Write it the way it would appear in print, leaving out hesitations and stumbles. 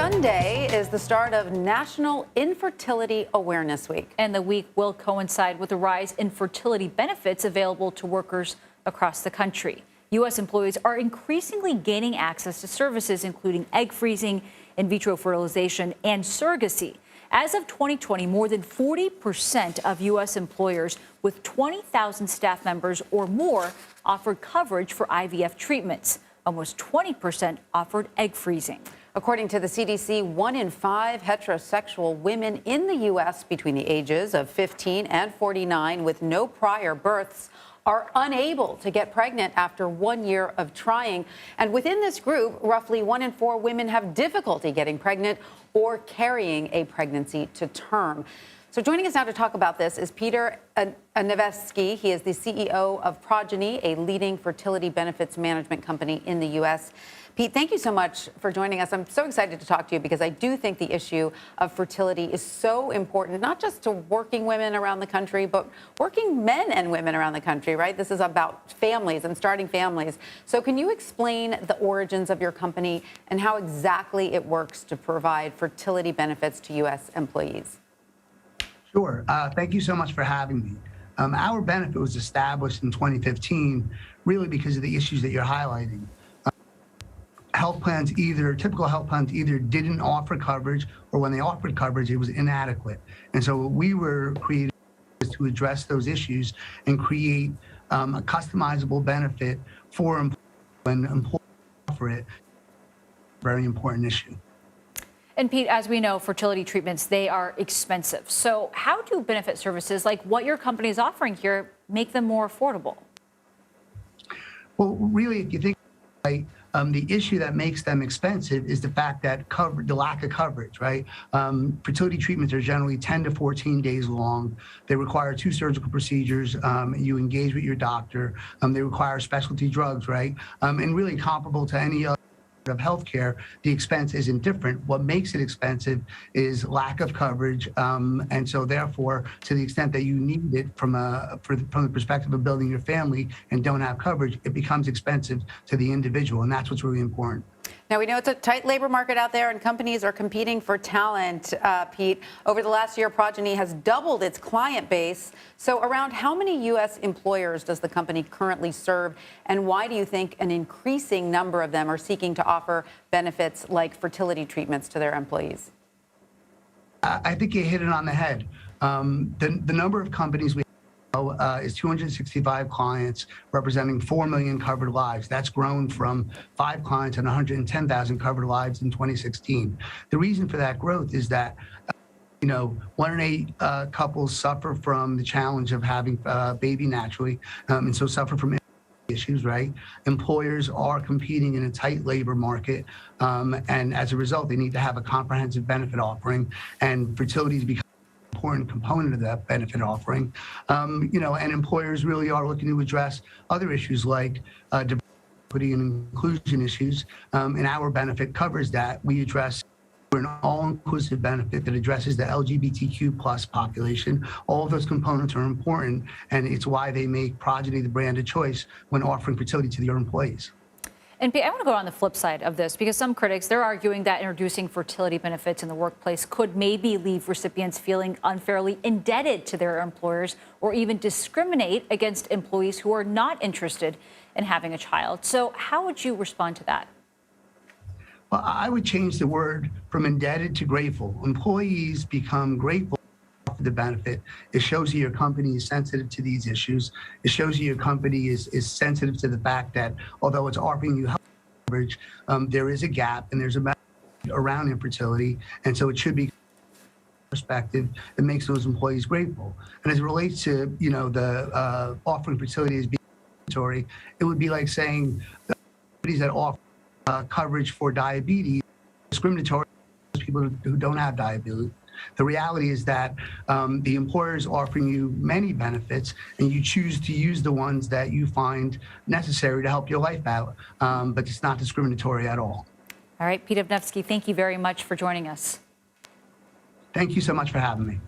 Sunday is the start of National Infertility Awareness Week. And the week will coincide with the rise in fertility benefits available to workers across the country. U.S. employees are increasingly gaining access to services including egg freezing, in vitro fertilization, and surrogacy. As of 2020, more than 40% of U.S. employers with 20,000 staff members or more offered coverage for IVF treatments. Almost 20% offered egg freezing. According to the CDC, 1 in 5 heterosexual women in the U.S. between the ages of 15 and 49 with no prior births are unable to get pregnant after 1 year of trying. And within this group, roughly 1 in 4 women have difficulty getting pregnant or carrying a pregnancy to term. So joining us now to talk about this is Peter Nevesky. He is the CEO of Progeny, a leading fertility benefits management company in the U.S. Pete, thank you so much for joining us. I'm so excited to talk to you because I do think the issue of fertility is so important, not just to working women around the country, but working men and women around the country, right? This is about families and starting families. So can you explain the origins of your company and how exactly it works to provide fertility benefits to U.S. employees? Sure. Thank you so much for having me. Our benefit was established in 2015, really because of the issues that you're highlighting. Typical health plans either didn't offer coverage, or when they offered coverage, it was inadequate. And so what we were created to address those issues and create a customizable benefit for employees when employers offer it. Very important issue. And Pete, as we know, fertility treatments, they are expensive. So how do benefit services like what your company is offering here make them more affordable? Well, really, if you think right, the issue that makes them expensive is the fact that the lack of coverage, right? Fertility treatments are generally 10 to 14 days long. They require 2 surgical procedures. You engage with your doctor. They require specialty drugs, right? And really comparable to any other of healthcare, the expense isn't different. What makes it expensive is lack of coverage, and so therefore, to the extent that you need it from the perspective of building your family and don't have coverage, it becomes expensive to the individual, and that's what's really important. Now, we know it's a tight labor market out there and companies are competing for talent, Pete. Over the last year, Progeny has doubled its client base. So around how many U.S. employers does the company currently serve? And why do you think an increasing number of them are seeking to offer benefits like fertility treatments to their employees? I think you hit it on the head. The number of companies we is 265 clients representing 4 million covered lives. That's grown from 5 clients and 110,000 covered lives in 2016. The reason for that growth is that 1 in 8 couples suffer from the challenge of having a baby naturally, and so suffer from issues, right? Employers are competing in a tight labor market, and as a result, they need to have a comprehensive benefit offering, and fertility has become important component of that benefit offering, and employers really are looking to address other issues like diversity and inclusion issues, and our benefit covers that. We address an all-inclusive benefit that addresses the LGBTQ plus population. All of those components are important, and it's why they make Progeny the brand of choice when offering fertility to their employees. And Pete, I want to go on the flip side of this because some critics, they're arguing that introducing fertility benefits in the workplace could maybe leave recipients feeling unfairly indebted to their employers or even discriminate against employees who are not interested in having a child. So how would you respond to that? Well, I would change the word from indebted to grateful. Employees become grateful for the benefit. It shows you your company is sensitive to these issues. It shows you your company is sensitive to the fact that although it's offering you health coverage, there is a gap and there's a message around infertility, and so it should be perspective that makes those employees grateful. And as it relates to the offering fertility as being mandatory, it would be like saying the companies that offer coverage for diabetes discriminatory against people who don't have diabetes. The reality is that the employer is offering you many benefits, and you choose to use the ones that you find necessary to help your life out, but it's not discriminatory at all. All right, Pete Nevesky, thank you very much for joining us. Thank you so much for having me.